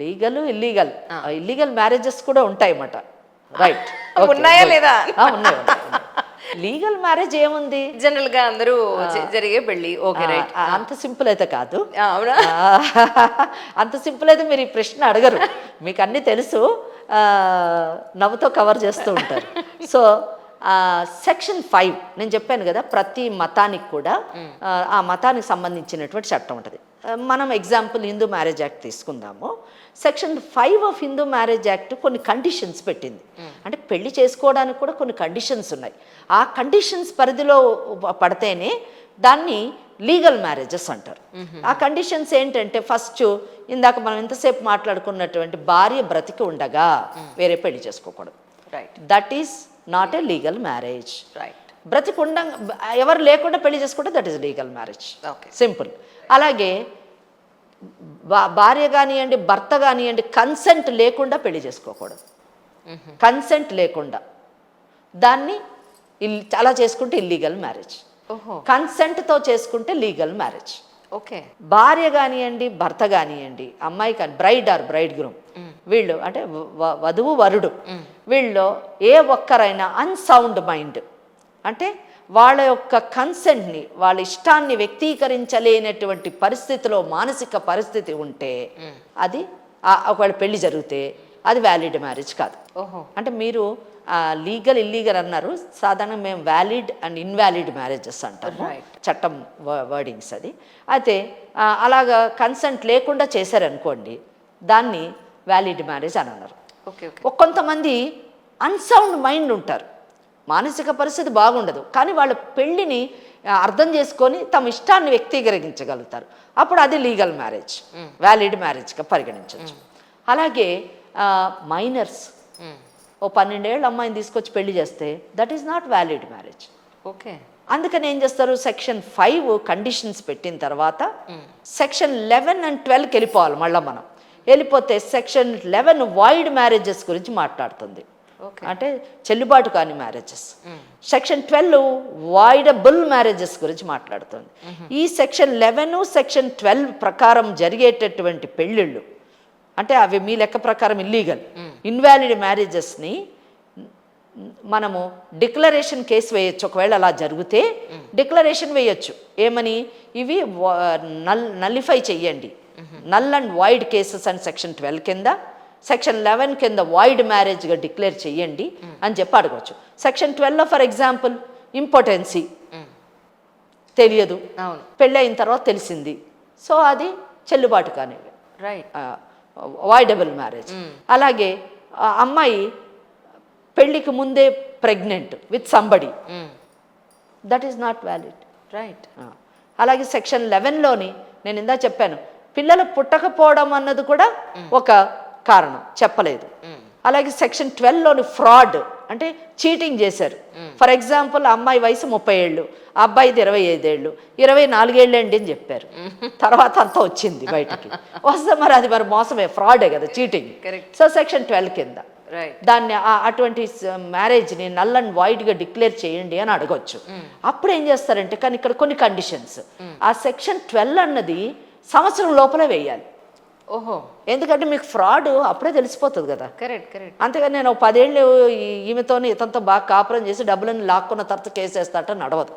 Legal illegal illegal marriages కూడా ఉంటాయన్నమాట. Right, ఉన్నాయా లేదా? ఉన్నాయి. లీగల్ మ్యారేజ్ ఏముంది, జనరల్ గా అందరూ జరిగే పెళ్లి. Okay, right. అంత సింపుల్ అయితే కాదు. అవునా? అంత సింపుల్ అయితే మీరు ఈ ప్రశ్న అడగరు, మీకు అన్నీ తెలుసు, నవ్వుతో కవర్ చేస్తూ ఉంటారు. సో సెక్షన్ 5 నేను చెప్పాను కదా, ప్రతి మతానికి కూడా ఆ మతానికి సంబంధించినటువంటి చట్టం ఉంటుంది. మనం ఎగ్జాంపుల్ హిందూ మ్యారేజ్ యాక్ట్ తీసుకుందాము. Section 5 of Hindu marriage act కొన్ని కండిషన్స్ పెట్టింది. అంటే పెళ్లి చేసుకోవడానికి కూడా కొన్ని కండిషన్స్ ఉన్నాయి. ఆ కండిషన్స్ పరిధిలో పడితేనే దాన్ని లీగల్ మ్యారేజెస్ అంటారు. ఆ కండిషన్స్ ఏంటంటే, ఫస్ట్ ఇందాక మనం ఎంతసేపు మాట్లాడుకున్నటువంటి భార్య బ్రతికి ఉండగా వేరే పెళ్లి చేసుకోకూడదు. Right. That is not a legal marriage. Right. బ్రతికుండ ఎవరు లేకుండా పెళ్లి చేసుకుంటే that is legal marriage. Okay, simple. అలాగే భార్య కానివ్వండి, భర్త కానివ్వండి, కన్సెంట్ లేకుండా పెళ్లి చేసుకోకూడదు. కన్సెంట్ లేకుండా దాన్ని అలా చేసుకుంటే ఇల్లీగల్ మ్యారేజ్. కన్సెంట్తో చేసుకుంటే లీగల్ మ్యారేజ్. ఓకే. భార్య కానివ్వండి, భర్త కానివ్వండి, అమ్మాయి కానీ బ్రైడ్ ఆర్ బ్రైడ్ గ్రూమ్, వీళ్ళు అంటే వధువు వరుడు, వీళ్ళు ఏ ఒక్కరైనా అన్సౌండ్ మైండ్ అంటే వాళ్ళ యొక్క కన్సెంట్ని, వాళ్ళ ఇష్టాన్ని వ్యక్తీకరించలేనటువంటి పరిస్థితిలో మానసిక పరిస్థితి ఉంటే అది ఒకవేళ పెళ్లి జరిగితే అది వ్యాలిడ్ మ్యారేజ్ కాదు. అంటే మీరు లీగల్ ఇల్లీగల్ అన్నారు, సాధారణంగా మేము వ్యాలిడ్ అండ్ ఇన్వాలిడ్ మ్యారేజెస్ అంటాము, చట్టం వర్డింగ్స్ అది. అయితే అలాగా కన్సెంట్ లేకుండా చేశారనుకోండి, దాన్ని వ్యాలిడ్ మ్యారేజ్ అని అన్నారు. కొంతమంది అన్సౌండ్ మైండ్ ఉంటారు, మానసిక పరిస్థితి బాగుండదు, కానీ వాళ్ళ పెళ్ళిని అర్థం చేసుకొని తమ ఇష్టాన్ని వ్యక్తీకరించగలుగుతారు, అప్పుడు అది లీగల్ మ్యారేజ్, వ్యాలిడ్ మ్యారేజ్గా పరిగణించవచ్చు. అలాగే మైనర్స్, ఓ 12 ఏళ్ళ అమ్మాయిని తీసుకొచ్చి పెళ్లి చేస్తే that is not valid marriage. Okay. అందుకని ఏం చేస్తారు, సెక్షన్ 5 కండిషన్స్ పెట్టిన తర్వాత సెక్షన్ 11 and 12కి వెళ్ళిపోవాలి. మళ్ళీ మనం వెళ్ళిపోతే సెక్షన్ 11 వాయిడ్ మ్యారేజెస్ గురించి మాట్లాడుతుంది, అంటే చెల్లుబాటు కాని మ్యారేజెస్. సెక్షన్ 12 వాయిడబుల్ మ్యారేజెస్ గురించి మాట్లాడుతుంది. ఈ సెక్షన్ 11 సెక్షన్ 12 ప్రకారం జరిగేటటువంటి పెళ్ళిళ్ళు అంటే అవి మీ లెక్క ప్రకారం ఇల్లీగల్, ఇన్వాలిడ్ మ్యారేజెస్ని మనము డిక్లరేషన్ కేసు వేయచ్చు. ఒకవేళ అలా జరిగితే డిక్లరేషన్ వేయచ్చు, ఏమని, ఇవి నల్లిఫై చెయ్యండి, నల్ అండ్ వాయిడ్ కేసెస్ అని సెక్షన్ 12 కింద, సెక్షన్ 11 కింద వాయిడ్ మ్యారేజ్గా డిక్లేర్ చెయ్యండి అని చెప్పి అడగవచ్చు. సెక్షన్ 12లో ఫర్ ఎగ్జాంపుల్ ఇంపార్టెన్సీ తెలియదు, పెళ్ళి అయిన తర్వాత తెలిసింది, సో అది చెల్లుబాటు కానీ వాయిడబుల్ మ్యారేజ్. అలాగే అమ్మాయి పెళ్ళికి ముందే pregnant with somebody, that is not valid. Right. అలాగే సెక్షన్ 11లోని నేను ఇందా చెప్పాను, పిల్లలు పుట్టకపోవడం అన్నది కూడా ఒక కారణం, చెప్పలేదు. అలాగే సెక్షన్ 12లోని ఫ్రాడ్ అంటే చీటింగ్ చేశారు. ఫర్ ఎగ్జాంపుల్ అమ్మాయి వయసు 30 ఏళ్ళు, ఆ అబ్బాయిది 25 ఏళ్ళు, 24 ఏళ్ళు అండి అని చెప్పారు, తర్వాత అంతా వచ్చింది బయటికి వస్తే మరి అది మరి మోసమే, ఫ్రాడే కదా, చీటింగ్. సో సెక్షన్ 12 కింద దాన్ని అటువంటి మ్యారేజ్ని నల్ అండ్ వాయిడ్గా డిక్లేర్ చేయండి అని అడగొచ్చు. అప్పుడు ఏం చేస్తారంటే, కానీ ఇక్కడ కొన్ని కండిషన్స్, ఆ సెక్షన్ 12 అన్నది సంవత్సరం లోపలే వేయాలి. ఎందుకంటే మీకు ఫ్రాడ్ అప్పుడే తెలిసిపోతుంది కదా. అంతేగాని నేను 10 ఏళ్ళు ఈమెతో ఇతనితో బాగా కాపురం చేసి డబ్బులను లాక్కున్న తర్వాత కేసేస్తాట నడవదు.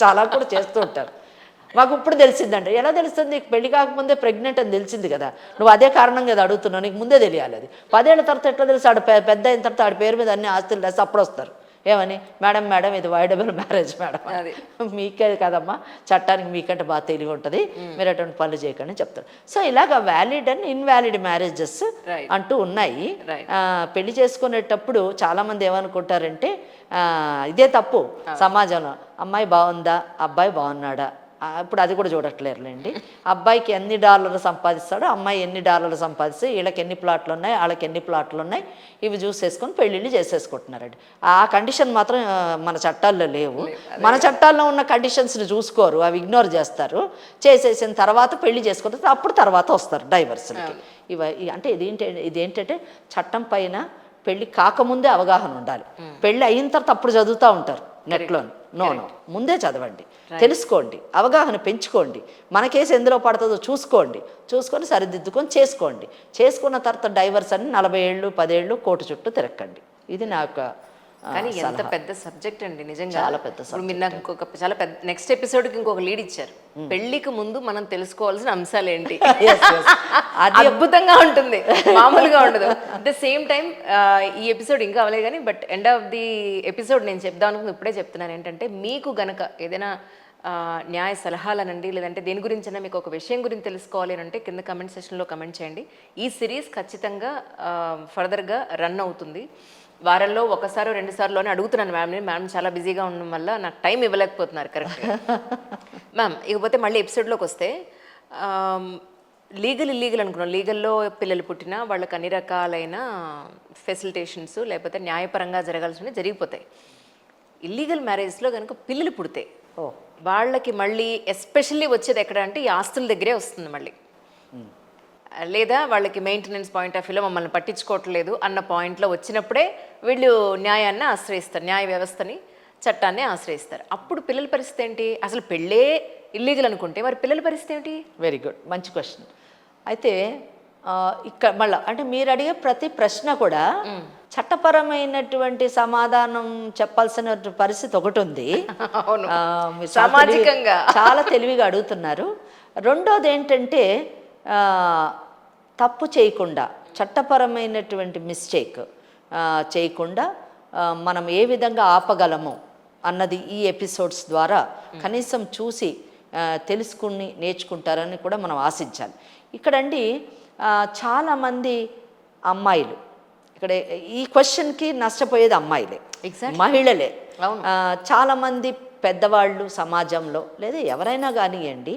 చాలా కూడా చేస్తూ ఉంటారు. మాకు ఇప్పుడు తెలిసిందంటే, ఎలా తెలుస్తుంది, నీకు పెళ్లి కాకముందే ప్రెగ్నెంట్ అని తెలిసింది కదా, నువ్వు అదే కారణం కదా అడుగుతున్నావు, నీకు ముందే తెలియాలి. అది 10 ఏళ్ళ తర్వాత ఎట్లా తెలుసు, ఆడ పెద్ద అయిన తర్వాత ఆడి పేరు మీద అన్ని ఆస్తులు లేసి అప్పుడు వస్తారు, ఏమని, మేడం మేడం ఇది వాయిడబుల్ మ్యారేజ్ మేడం, మీకే కదమ్మా, చట్టానికి మీకంటే బాగా తెలివి ఉంటుంది, మీరు అటువంటి పనులు చేయకండి చెప్తారు. సో ఇలాగ వ్యాలిడ్ అండ్ ఇన్వాలిడ్ మ్యారేజెస్ అంటూ ఉన్నాయి. పెళ్లి చేసుకునేటప్పుడు చాలామంది ఏమనుకుంటారంటే, ఇదే తప్పు సమాజంలో, అమ్మాయి బాగుందా, అబ్బాయి బాగున్నాడా, ఇప్పుడు అది కూడా చూడట్లేరులేండి. అబ్బాయికి ఎన్ని డాలర్లు సంపాదిస్తాడో, అమ్మాయి ఎన్ని డాలర్లు సంపాదిస్తే, వీళ్ళకి ఎన్ని ప్లాట్లు ఉన్నాయి, వాళ్ళకి ఎన్ని ప్లాట్లు ఉన్నాయి, ఇవి చూసేసుకొని పెళ్ళిళ్ళు చేసేసుకుంటున్నారండి. ఆ కండిషన్ మాత్రం మన చట్టాల్లో లేవు. మన చట్టాల్లో ఉన్న కండిషన్స్ని చూసుకోరు, అవి ఇగ్నోర్ చేస్తారు. చేసేసిన తర్వాత పెళ్లి చేసుకుంటారు, అప్పుడు తర్వాత వస్తారు డైవర్స్కి. అంటే ఇదేంటంటే చట్టం పైన పెళ్ళి కాకముందే అవగాహన ఉండాలి. పెళ్ళి అయిన తర్వాత అప్పుడు చదువుతూ ఉంటారు, నెట్లో. నో, ముందే చదవండి, తెలుసుకోండి, అవగాహన పెంచుకోండి, మన కేసు ఎందులో పడుతుందో చూసుకొని సరిదిద్దుకొని చేసుకున్న తర్వాత డైవర్స్ అని 40 ఏళ్ళు 10 ఏళ్ళు కోర్టు చుట్టూ తిరక్కండి. ఇది నా యొక్క కానీ ఎంత పెద్ద సబ్జెక్ట్ అండి నిజంగా. చాలా పెద్ద ఇప్పుడు మీరు నాకు ఇంకొక చాలా పెద్ద నెక్స్ట్ ఎపిసోడ్కి ఇంకొక లీడ్ ఇచ్చారు. పెళ్లికి ముందు మనం తెలుసుకోవాల్సిన అంశాలు ఏంటి. అది అద్భుతంగా ఉంటుంది, మామూలుగా ఉండదు. అట్ ద సేమ్ టైం ఈ ఎపిసోడ్ ఇంకా అవ్వలేదు కానీ but end of the episode నేను చెప్దాం అనుకుంది ఇప్పుడే చెప్తున్నాను ఏంటంటే, మీకు గనక ఏదైనా న్యాయ సలహాలనండి లేదంటే దేని గురించైనా మీకు ఒక విషయం గురించి తెలుసుకోవాలి అని అంటే కింద కమెంట్ సెక్షన్లో కమెంట్ చేయండి. ఈ సిరీస్ ఖచ్చితంగా ఫర్దర్గా రన్ అవుతుంది. వారంలో 1-2 సార్లు అడుగుతున్నాను మ్యామ్ చాలా బిజీగా ఉండడం వల్ల నాకు టైం ఇవ్వలేకపోతున్నారు కరెక్ట్గా. మ్యామ్ ఇకపోతే మళ్ళీ ఎపిసోడ్లోకి వస్తే ఇల్లీగల్ అనుకున్నాం. లీగల్లో పిల్లలు పుట్టినా వాళ్ళకి అన్ని రకాలైన ఫెసిలిటేషన్స్ లేకపోతే న్యాయపరంగా జరగాల్సినవి జరిగిపోతాయి. ఇల్లీగల్ మ్యారేజ్లో కనుక పిల్లలు పుడితే వాళ్ళకి మళ్ళీ ఎస్పెషల్లీ వచ్చేది ఎక్కడ అంటే ఈ ఆస్తుల దగ్గరే వస్తుంది మళ్ళీ. లేదా వాళ్ళకి మెయింటెనెన్స్ పాయింట్ ఆఫ్ వ్యూలో మమ్మల్ని పట్టించుకోవట్లేదు అన్న పాయింట్లో వచ్చినప్పుడే వీళ్ళు న్యాయాన్ని ఆశ్రయిస్తారు, న్యాయ వ్యవస్థని చట్టాన్ని ఆశ్రయిస్తారు. అప్పుడు పిల్లల పరిస్థితి ఏంటి? అసలు పెళ్ళే ఇల్లీగల్ అనుకుంటే మరి పిల్లల పరిస్థితి ఏంటి? వెరీ గుడ్, మంచి క్వశ్చన్. అయితే ఇక్కడ మళ్ళీ అంటే మీరు అడిగే ప్రతి ప్రశ్న కూడా చట్టపరమైనటువంటి సమాధానం చెప్పాల్సిన పరిస్థితి ఒకటి ఉంది. సామాజికంగా చాలా తెలివిగా అడుగుతున్నారు. రెండోది ఏంటంటే తప్పు చేయకుండా, చట్టపరమైనటువంటి మిస్టేక్ చేయకుండా మనం ఏ విధంగా ఆపగలము అన్నది ఈ ఎపిసోడ్స్ ద్వారా కనీసం చూసి తెలుసుకుని నేర్చుకుంటారని కూడా మనం ఆశించాలి. ఇక్కడండి చాలామంది అమ్మాయిలు, ఇక్కడ ఈ క్వశ్చన్కి నష్టపోయేది అమ్మాయిలే, మహిళలే. చాలామంది పెద్దవాళ్ళు సమాజంలో లేదా ఎవరైనా కానివ్వండి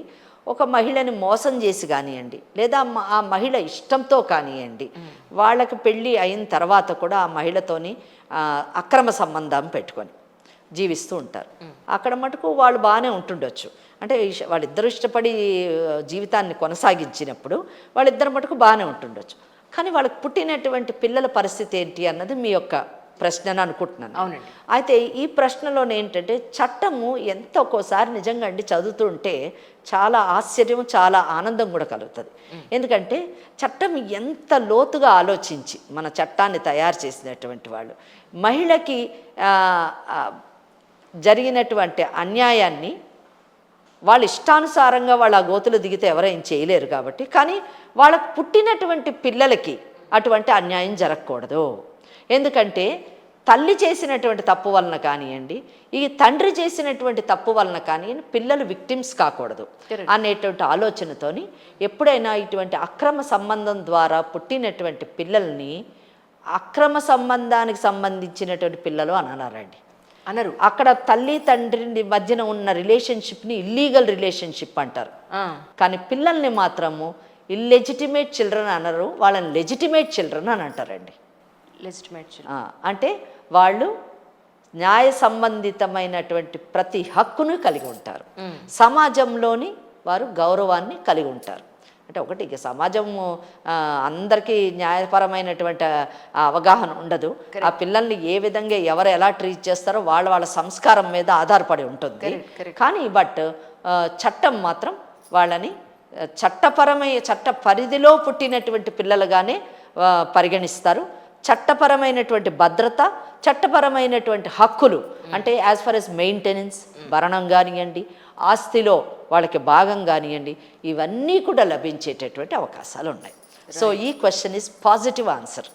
ఒక మహిళని మోసం చేసి కానివ్వండి లేదా ఆ మహిళ ఇష్టంతో కానివ్వండి వాళ్ళకి పెళ్ళి అయిన తర్వాత కూడా ఆ మహిళతోని అక్రమ సంబంధం పెట్టుకొని జీవిస్తూ ఉంటారు. అక్కడ మటుకు వాళ్ళు బాగానే ఉంటుండొచ్చు, అంటే వాళ్ళిద్దరూ ఇష్టపడి జీవితాన్ని కొనసాగించినప్పుడు వాళ్ళిద్దరు మటుకు బాగానే ఉంటుండొచ్చు. కానీ వాళ్ళకి పుట్టినటువంటి పిల్లల పరిస్థితి ఏంటి అన్నది మీ యొక్క ప్రశ్నను అనుకుంటున్నాను. అవునండి. అయితే ఈ ప్రశ్నలో ఏంటంటే చట్టము ఎంత ఒక్కోసారి నిజంగా అండి చదువుతుంటే చాలా ఆశ్చర్యం, చాలా ఆనందం కూడా కలుగుతుంది. ఎందుకంటే చట్టం ఎంత లోతుగా ఆలోచించి మన చట్టాన్ని తయారు చేసినటువంటి వాళ్ళు మహిళకి జరిగినటువంటి అన్యాయాన్ని వాళ్ళ ఇష్టానుసారంగా వాళ్ళ గోతులు దిగితే ఎవరేం చేయలేరు కాబట్టి, కానీ వాళ్ళకు పుట్టినటువంటి పిల్లలకి అటువంటి అన్యాయం జరగకూడదు. ఎందుకంటే తల్లి చేసినటువంటి తప్పు వలన కానివ్వండి, ఈ తండ్రి చేసినటువంటి తప్పు వలన కానివ్వండి పిల్లలు విక్టిమ్స్ కాకూడదు అనేటువంటి ఆలోచనతోని ఎప్పుడైనా ఇటువంటి అక్రమ సంబంధం ద్వారా పుట్టినటువంటి పిల్లల్ని అక్రమ సంబంధానికి సంబంధించినటువంటి పిల్లలు అనాలండి, అనరు. అక్కడ తల్లి తండ్రి మధ్యన ఉన్న రిలేషన్షిప్ని ఇల్లీగల్ రిలేషన్షిప్ అంటారు. కానీ పిల్లల్ని మాత్రము ఇల్లెజిటిమేట్ చిల్డ్రన్ అనరు, వాళ్ళని లెజిటిమేట్ చిల్డ్రన్ అని అంటారండి. అంటే వాళ్ళు న్యాయ సంబంధితమైనటువంటి ప్రతి హక్కును కలిగి ఉంటారు, సమాజంలోని వారు గౌరవాన్ని కలిగి ఉంటారు. అంటే ఒకటి ఇక సమాజము అందరికీ న్యాయపరమైనటువంటి అవగాహన ఉండదు. ఆ పిల్లల్ని ఏ విధంగా ఎవరు ఎలా ట్రీట్ చేస్తారో వాళ్ళ సంస్కారం మీద ఆధారపడి ఉంటుంది. కానీ బట్ చట్టం మాత్రం వాళ్ళని చట్ట పరిధిలో పుట్టినటువంటి పిల్లలుగానే పరిగణిస్తారు. చట్టపరమైనటువంటి భద్రత, చట్టపరమైనటువంటి హక్కులు అంటే యాజ్ ఫర్ యాజ్ మెయింటెనెన్స్, భరణం కానివ్వండి, ఆస్తిలో వాళ్ళకి భాగం కానివ్వండి, ఇవన్నీ కూడా లభించేటటువంటి అవకాశాలు ఉన్నాయి. సో ఈ క్వశ్చన్ ఈజ్ పాజిటివ్ ఆన్సర్.